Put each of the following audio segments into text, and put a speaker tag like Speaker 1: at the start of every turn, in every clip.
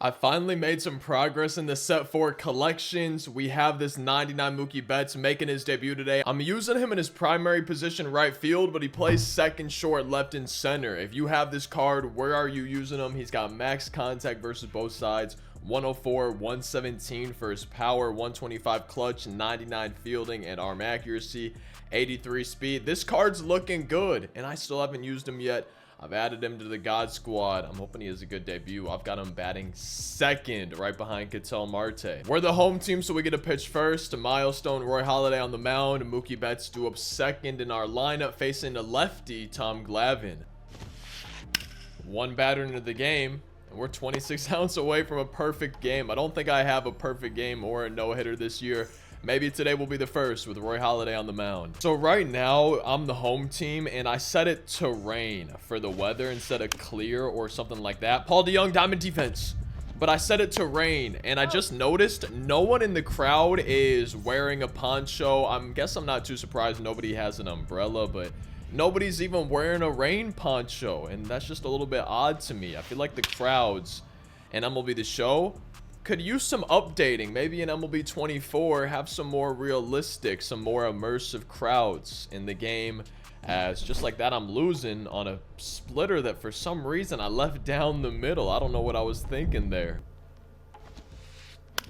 Speaker 1: I finally made some progress in the set 4 collections. We have this 99 Mookie Betts making his debut today. I'm using him in his primary position right field, but he plays second, short, left, and center. If you have this card, where are you using him? He's got max contact versus both sides. 104, 117 for his power, 125 clutch, 99 fielding and arm accuracy, 83 speed. This card's looking good, and I still haven't used him yet. I've added him to the God Squad. I'm hoping he has a good debut. I've got him batting second, right behind Ketel Marte. We're the home team, so we get to pitch first. Milestone, Roy Halladay on the mound. Mookie Betts due up second in our lineup, facing the lefty, Tom Glavine. One batter into the game, and we're 26 outs away from a perfect game. I don't think I have a perfect game or a no-hitter this year. Maybe today will be the first with Roy Halladay on the mound. So right now, I'm the home team, and I set it to rain for the weather instead of clear or something like that. Paul DeJong, diamond defense. But I set it to rain, and I just noticed no one in the crowd is wearing a poncho. I guess I'm not too surprised nobody has an umbrella, but nobody's even wearing a rain poncho, and that's just a little bit odd to me. I feel like the crowds in MLB The Show could use some updating. Maybe in MLB 24 have some more realistic, some more immersive crowds in the game, as just like that I'm losing on a splitter that for some reason I left down the middle. I don't know what I was thinking there.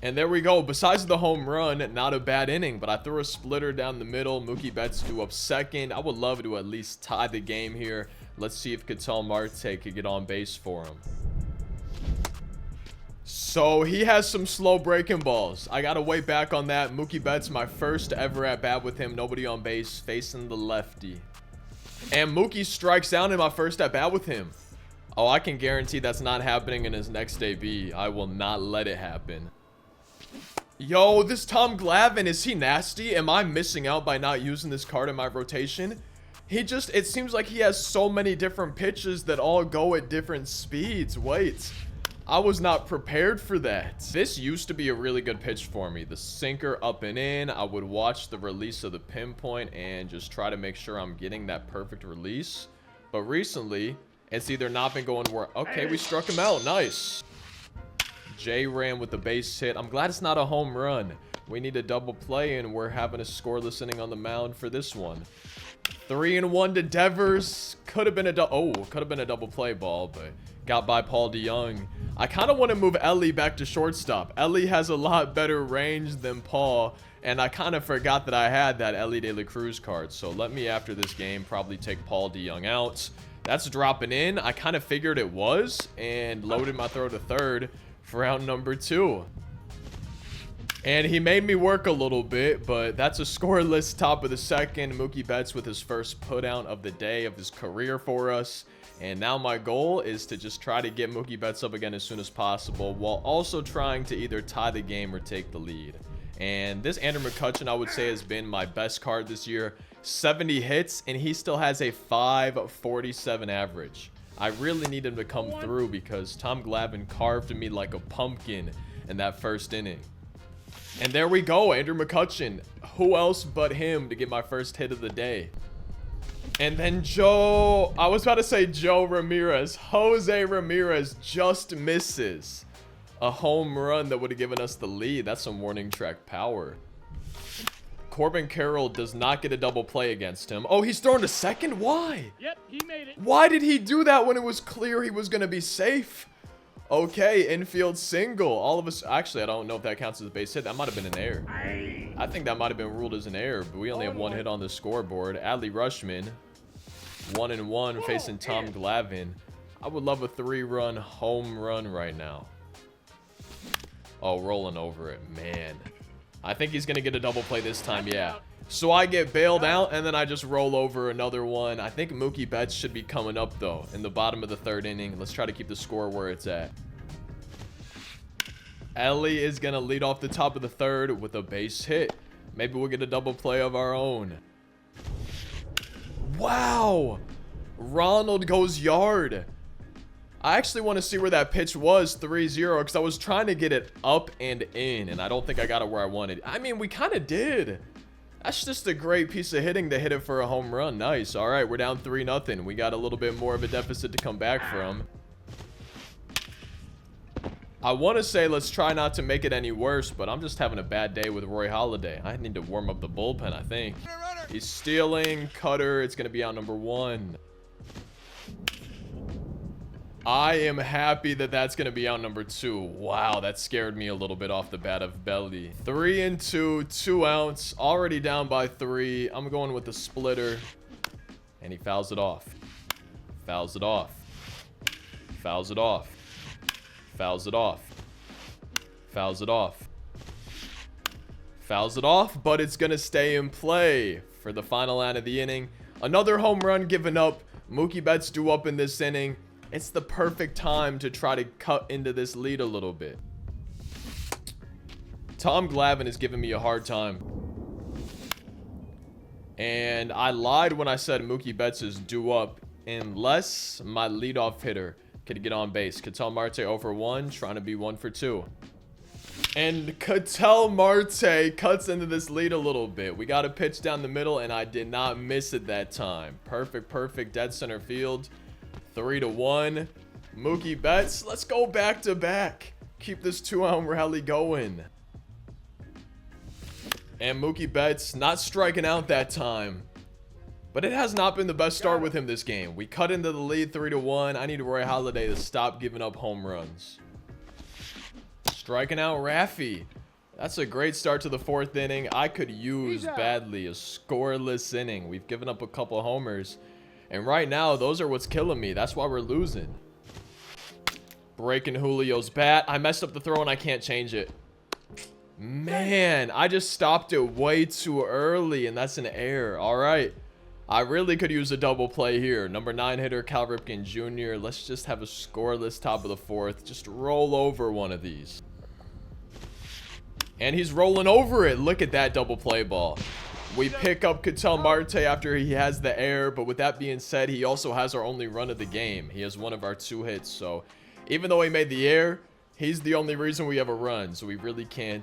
Speaker 1: And there we go. Besides the home run, not a bad inning, but I threw a splitter down the middle. Mookie Betts due up second. I would love to at least tie the game here. Let's see if Ketel Marte could get on base for him. So he has some slow breaking balls. I gotta wait back on that. Mookie Betts, my first ever at bat with him. Nobody on base, facing the lefty. And Mookie strikes out in my first at bat with him. Oh, I can guarantee that's not happening in his next debut. I will not let it happen. Yo, this Tom Glavine, is he nasty? Am I missing out by not using this card in my rotation? It seems like he has so many different pitches that all go at different speeds. Wait. I was not prepared for that. This used to be a really good pitch for me. The sinker up and in. I would watch the release of the pinpoint and just try to make sure I'm getting that perfect release. But recently, it's either not been going where... Okay, we struck him out. Nice. Jay ran with the base hit. I'm glad it's not a home run. We need a double play, and we're having a scoreless inning on the mound for this one. 3-1 to Devers. Could have been a double play ball, but got by Paul DeJong. I kind of want to move Ellie back to shortstop. Ellie has a lot better range than Paul, and I kind of forgot that I had that Ellie De La Cruz card. So let me, after this game, probably take Paul DeJong out. That's dropping in. I kind of figured it was, and loaded my throw to third for round number 2. And he made me work a little bit, but that's a scoreless top of the second. Mookie Betts with his first putout of the day of his career for us. And now my goal is to just try to get Mookie Betts up again as soon as possible, while also trying to either tie the game or take the lead. And this Andrew McCutchen, I would say, has been my best card this year. 70 hits, and he still has a 547 average. I really need him to come through because Tom Glavine carved me like a pumpkin in that first inning. And there we go, Andrew McCutchen. Who else but him to get my first hit of the day? And then I was about to say Joe Ramirez. Jose Ramirez just misses a home run that would have given us the lead. That's some warning track power. Corbin Carroll does not get a double play against him. Oh, he's throwing to second? Why?
Speaker 2: Yep, he made it.
Speaker 1: Why did he do that when it was clear he was going to be safe? Okay, infield single. All of us... Actually, I don't know if that counts as a base hit. That might have been an error. I think that might have been ruled as an error, but we only have one hit on the scoreboard. Adley Rutschman, 1-1, facing Tom Glavine. I would love a 3-run home run right now. Oh, rolling over it. Man. I think he's going to get a double play this time, yeah. So I get bailed out, and then I just roll over another one. I think Mookie Betts should be coming up, though, in the bottom of the third inning. Let's try to keep the score where it's at. Ellie is going to lead off the top of the third with a base hit. Maybe we'll get a double play of our own. Wow. Ronald goes yard. I actually want to see where that pitch was, 3-0, because I was trying to get it up and in, and I don't think I got it where I wanted. I mean, we kind of did. That's just a great piece of hitting to hit it for a home run. Nice. All right, we're down 3-0. We got a little bit more of a deficit to come back from. I want to say let's try not to make it any worse, but I'm just having a bad day with Roy Halladay. I need to warm up the bullpen, I think. He's stealing. Cutter. It's going to be out number 1. I am happy that that's going to be out number 2. Wow, that scared me a little bit off the bat of belly. 3-2, 2 outs. Already down by 3. I'm going with the splitter. And he fouls it off. Fouls it off. Fouls it off. Fouls it off. Fouls it off. Fouls it off, but it's going to stay in play for the final out of the inning. Another home run given up. Mookie Betts due up in this inning. It's the perfect time to try to cut into this lead a little bit. Tom Glavine is giving me a hard time. And I lied when I said Mookie Betts is due up unless my leadoff hitter could get on base. Ketel Marte 0 for 1, trying to be 1 for 2. And Ketel Marte cuts into this lead a little bit. We got a pitch down the middle, and I did not miss it that time. Perfect, dead center field. 3-1. Mookie Betts, let's go back to back. Keep this 2-out rally going. And Mookie Betts not striking out that time. But it has not been the best start with him this game. We cut into the lead 3-1. I need Roy Halladay to stop giving up home runs. Striking out Raffy. That's a great start to the 4th inning. I could use badly a scoreless inning. We've given up a couple homers. And right now, those are what's killing me. That's why we're losing. Breaking Julio's bat. I messed up the throw and I can't change it. Man, I just stopped it way too early, and that's an error. All right. I really could use a double play here. Number 9 hitter, Cal Ripken Jr. Let's just have a scoreless top of the 4th. Just roll over one of these. And he's rolling over it. Look at that double play ball. We pick up Ketel Marte after he has the error, but with that being said, he also has our only run of the game. He has one of our 2 hits, so even though he made the error, he's the only reason we have a run, so we really can't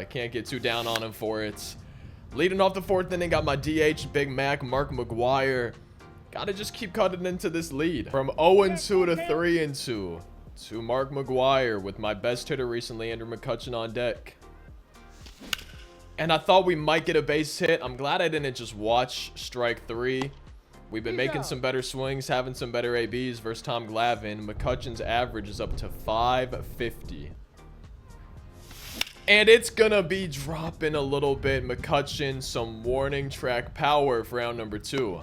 Speaker 1: get too down on him for it. Leading off the 4th inning, got my DH, Big Mac, Mark McGwire. Gotta just keep cutting into this lead. From 0-2 to 3-2 to Mark McGwire with my best hitter recently, Andrew McCutchen, on deck. And I thought we might get a base hit. I'm glad I didn't just watch strike 3. We've been making some better swings, having some better ABs versus Tom Glavine. McCutchen's average is up to 550. And it's gonna be dropping a little bit. McCutchen, some warning track power for round number 2.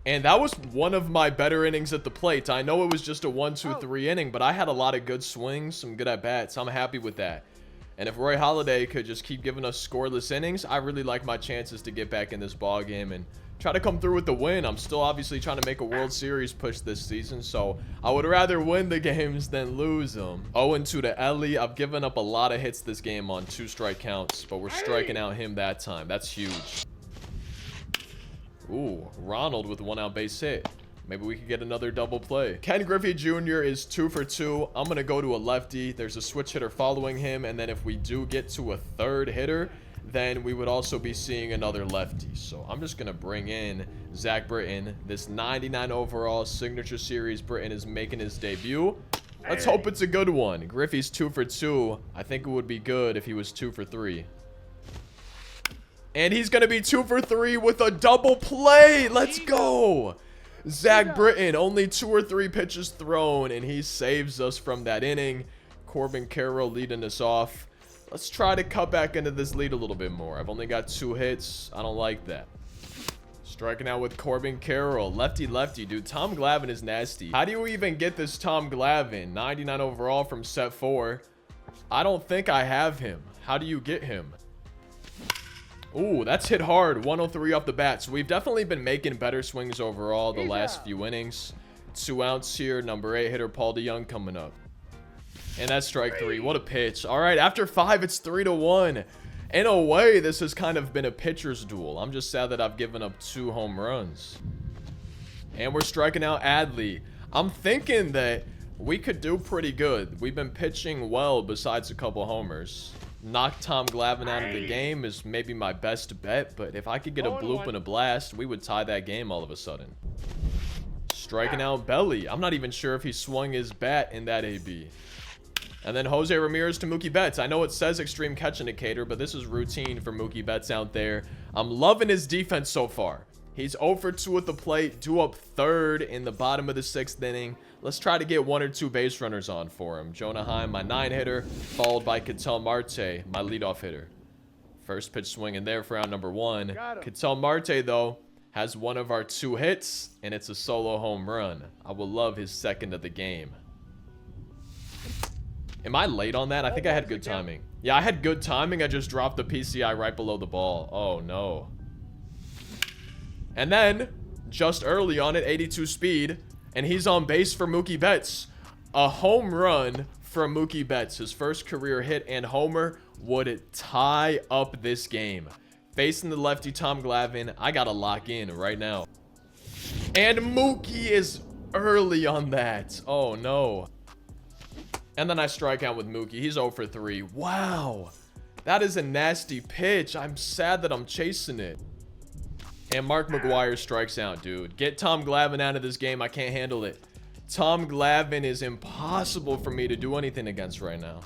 Speaker 1: And that was one of my better innings at the plate. I know it was just a 1-2-3 inning, but I had a lot of good swings, some good at-bats. I'm happy with that. And if Roy Halladay could just keep giving us scoreless innings, I really like my chances to get back in this ball game and try to come through with the win. I'm still obviously trying to make a World Series push this season, so I would rather win the games than lose them. 0-2 to Ellie. I've given up a lot of hits this game on 2 strike counts, but we're striking out him that time. That's huge. Ooh, Ronald with a 1-out base hit. Maybe we could get another double play. Ken Griffey Jr. is 2 for 2. I'm going to go to a lefty. There's a switch hitter following him. And then if we do get to a 3rd hitter, then we would also be seeing another lefty. So I'm just going to bring in Zach Britton. This 99 overall signature series, Britton is making his debut. Let's hope it's a good one. Griffey's 2 for 2. I think it would be good if he was 2 for 3. And he's going to be 2 for 3 with a double play. Let's go. Zach Britton, only 2 or 3 pitches thrown, and he saves us from that inning. Corbin Carroll leading us off. Let's try to cut back into this lead a little bit more. I've only got 2 hits. I don't like that. Striking out with Corbin Carroll. Lefty, dude. Tom Glavine is nasty. How do you even get this Tom Glavine? 99 overall from set 4. I don't think I have him. How do you get him? Ooh, that's hit hard. 103 off the bat. So we've definitely been making better swings overall the last few innings. 2 outs here. Number 8 hitter Paul DeYoung coming up. And that's strike 3. What a pitch. All right, after 5, it's 3-1. In a way, this has kind of been a pitcher's duel. I'm just sad that I've given up 2 home runs. And we're striking out Adley. I'm thinking that we could do pretty good. We've been pitching well besides a couple homers. Knock Tom Glavine out of the game is maybe my best bet, but if I could get a bloop and a blast, we would tie that game all of a sudden. Striking out Belly. I'm not even sure if he swung his bat in that AB. And then Jose Ramirez to Mookie Betts. I know it says extreme catch indicator, but this is routine for Mookie Betts out there. I'm loving his defense so far. He's 0 for 2 at the plate, due up third in the bottom of the 6th inning. Let's try to get 1 or 2 base runners on for him. Jonah Heim, my 9-hitter, followed by Ketel Marte, my leadoff hitter. First pitch swing in there for round number 1. Ketel Marte, though, has one of our 2 hits, and it's a solo home run. I will love his second of the game. Am I late on that? I think I had good timing. Yeah, I had good timing. I just dropped the PCI right below the ball. Oh, no. And then, just early on at 82 speed, and he's on base for Mookie Betts. A home run from Mookie Betts. His first career hit and homer would tie up this game. Facing the lefty Tom Glavine, I gotta lock in right now. And Mookie is early on that. Oh, no. And then I strike out with Mookie. He's 0 for 3. Wow. That is a nasty pitch. I'm sad that I'm chasing it. And Mark McGwire strikes out, dude. Get Tom Glavine out of this game. I can't handle it. Tom Glavine is impossible for me to do anything against right now.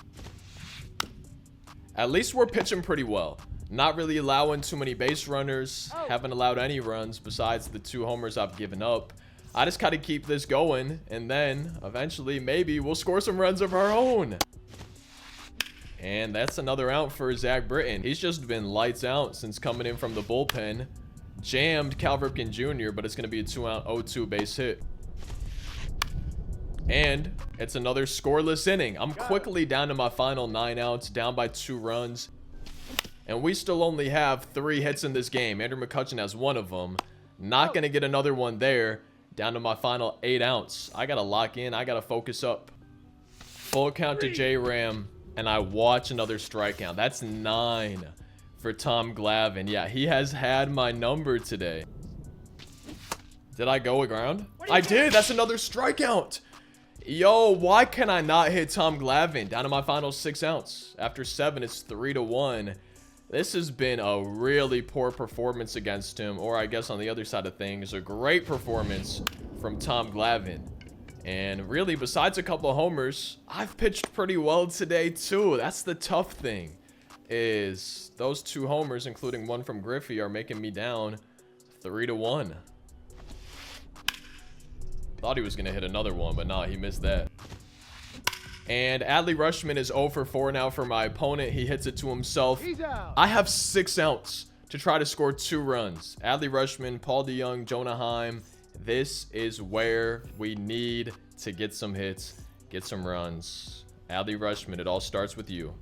Speaker 1: At least we're pitching pretty well. Not really allowing too many base runners. Haven't allowed any runs besides the 2 homers I've given up. I just gotta keep this going, and then eventually maybe we'll score some runs of our own. And that's another out for Zach Britton. He's just been lights out since coming in from the bullpen. Jammed Cal Ripken Jr., but it's gonna be a 2-out 0-2 base hit. And it's another scoreless inning. I'm quickly down to my final 9 outs, down by 2 runs. And we still only have 3 hits in this game. Andrew McCutchen has 1 of them. Not gonna get another one there. Down to my final 8 outs. I gotta lock in. I gotta focus up. Full count to J-Ram. And I watch another strikeout. That's 9 for Tom Glavine. Yeah, he has had my number today. Did I go around? I did. That's another strikeout. Yo, why can I not hit Tom Glavine? Down to my final 6 outs. After 7, it's 3-1. This has been a really poor performance against him, or I guess on the other side of things, a great performance from Tom Glavine. And really, besides a couple of homers, I've pitched pretty well today too. That's the tough thing, is those 2 homers, including 1 from Griffey, are making me down 3-1. Thought he was going to hit another one, but nah, he missed that. And Adley Rutschman is 0 for 4 now for my opponent. He hits it to himself. I have 6 outs to try to score 2 runs. Adley Rutschman, Paul DeYoung, Jonah Heim. This is where we need to get some hits, get some runs. Adley Rutschman, it all starts with you.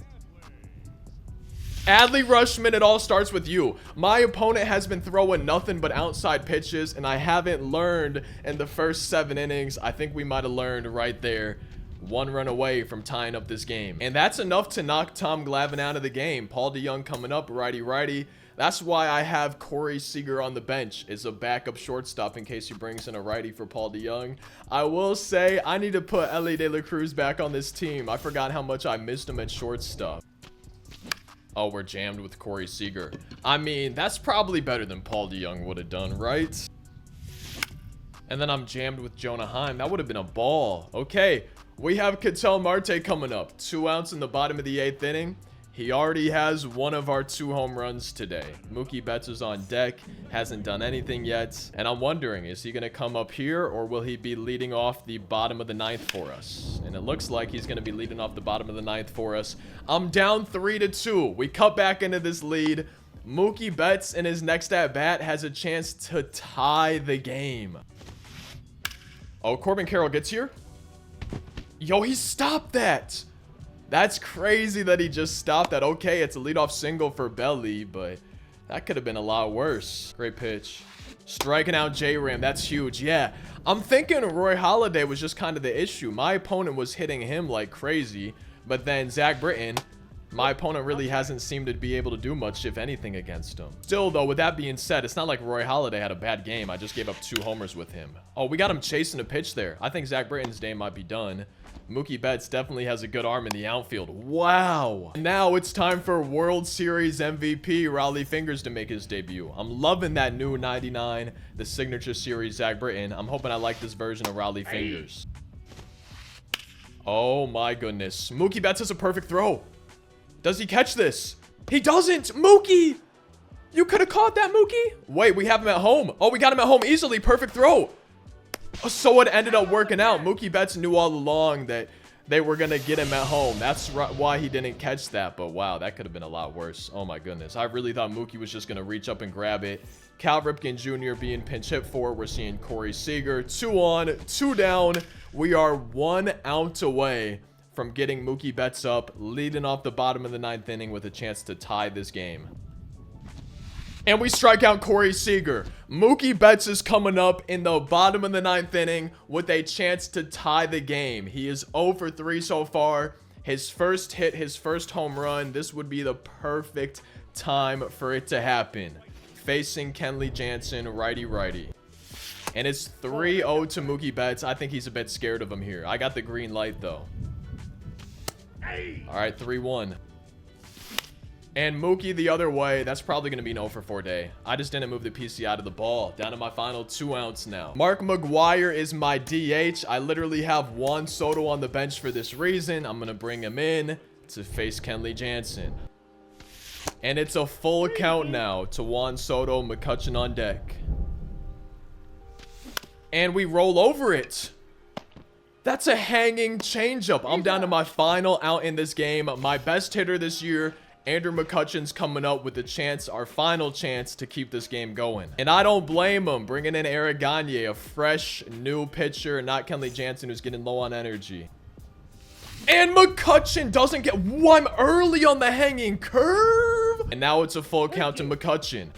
Speaker 1: Adley Rutschman, it all starts with you. My opponent has been throwing nothing but outside pitches, and I haven't learned in the first 7 innings. I think we might have learned right there. 1 run away from tying up this game. And that's enough to knock Tom Glavine out of the game. Paul DeYoung coming up, righty-righty. That's why I have Corey Seager on the bench as a backup shortstop in case he brings in a righty for Paul DeYoung. I will say I need to put Ellie De La Cruz back on this team. I forgot how much I missed him at shortstop. Oh, we're jammed with Corey Seager. I mean, that's probably better than Paul DeYoung would have done, right? And then I'm jammed with Jonah Heim. That would have been a ball. Okay. We have Ketel Marte coming up. 2 outs in the bottom of the 8th inning. He already has 1 of our 2 home runs today. Mookie Betts is on deck. Hasn't done anything yet. And I'm wondering, is he going to come up here or will he be leading off the bottom of the 9th for us? And it looks like he's going to be leading off the bottom of the 9th for us. I'm down 3-2. We cut back into this lead. Mookie Betts in his next at-bat has a chance to tie the game. Oh, Corbin Carroll gets here. Yo, he stopped that. That's crazy that he just stopped that. Okay, it's a leadoff single for Belly, but that could have been a lot worse. Great pitch. Striking out J-Ram. That's huge. Yeah, I'm thinking Roy Halladay was just kind of the issue. My opponent was hitting him like crazy, but then Zach Britton My opponent really hasn't seemed to be able to do much, if anything, against him. Still, though, with that being said, it's not like Roy Halladay had a bad game. I just gave up 2 homers with him. Oh, we got him chasing a pitch there. I think Zach Britton's day might be done. Mookie Betts definitely has a good arm in the outfield. Wow. Now it's time for World Series MVP Raleigh Fingers to make his debut. I'm loving that new 99, the signature series Zach Britton. I'm hoping I like this version of Raleigh Fingers. Oh my goodness. Mookie Betts has a perfect throw. Does he catch this? He doesn't. Mookie! You could have caught that, Mookie. Wait, we have him at home. Oh, we got him at home easily. Perfect throw. So it ended up working out. Mookie Betts knew all along that they were going to get him at home. That's why he didn't catch that. But wow, that could have been a lot worse. Oh my goodness. I really thought Mookie was just going to reach up and grab it. Cal Ripken Jr. being pinch hit for. We're seeing Corey Seager. 2 on, 2 down. We are 1 out away from getting Mookie Betts up, leading off the bottom of the 9th inning with a chance to tie this game. And we strike out Corey Seager. Mookie Betts is coming up in the bottom of the 9th inning with a chance to tie the game. He is 0 for 3 so far. His first hit, his first home run. This would be the perfect time for it to happen. Facing Kenley Jansen, righty. And it's 3-0 to Mookie Betts. I think he's a bit scared of him here. I got the green light, though. All right, 3-1. And Mookie the other way. That's probably going to be an 0 for 4 day. I just didn't move the PC out of the ball. Down to my final 2 outs now. Mark McGwire is my DH. I literally have Juan Soto on the bench for this reason. I'm going to bring him in to face Kenley Jansen. And it's a full count now to Juan Soto, McCutchen on deck. And we roll over it. That's a hanging changeup. I'm down to my final out in this game. My best hitter this year, Andrew McCutchen's coming up with the chance, our final chance to keep this game going. And I don't blame him. Bringing in Eric Gagne, a fresh new pitcher, not Kenley Jansen, who's getting low on energy. And McCutchen doesn't get one early on the hanging curve. And now it's a full count to McCutchen.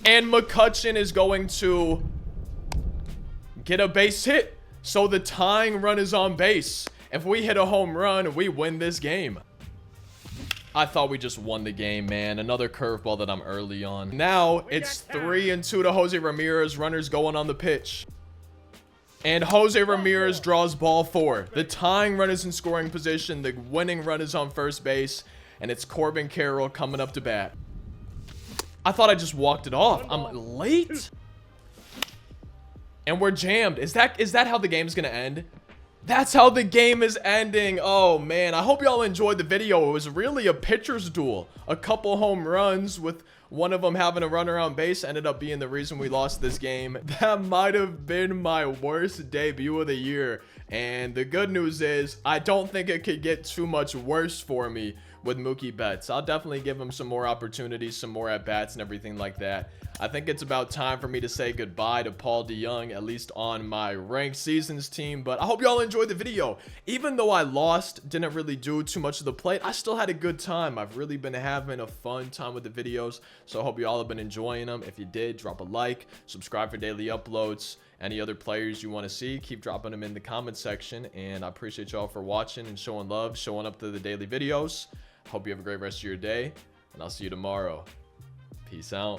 Speaker 1: And McCutchen is going to get a base hit. So the tying run is on base. If we hit a home run, we win this game. I thought we just won the game, man. Another curveball that I'm early on. Now it's 3-2 to Jose Ramirez. Runners going on the pitch. And Jose Ramirez draws ball 4. The tying run is in scoring position. The winning run is on first base. And it's Corbin Carroll coming up to bat. I thought I just walked it off. I'm late. And we're jammed. Is that how the game's gonna end? That's how the game is ending. Oh man, I hope y'all enjoyed the video. It was really a pitcher's duel. A couple home runs with one of them having a run around base ended up being the reason we lost this game. That might have been my worst debut of the year. And the good news is I don't think it could get too much worse for me with Mookie Betts. I'll definitely give him some more opportunities, some more at-bats and everything like that. I think it's about time for me to say goodbye to Paul DeYoung, at least on my ranked seasons team. But I hope y'all enjoyed the video. Even though I lost, didn't really do too much of the plate, I still had a good time. I've really been having a fun time with the videos. So I hope y'all have been enjoying them. If you did, drop a like, subscribe for daily uploads. Any other players you want to see, keep dropping them in the comment section. And I appreciate y'all for watching and showing love, showing up to the daily videos. Hope you have a great rest of your day, and I'll see you tomorrow. Peace out.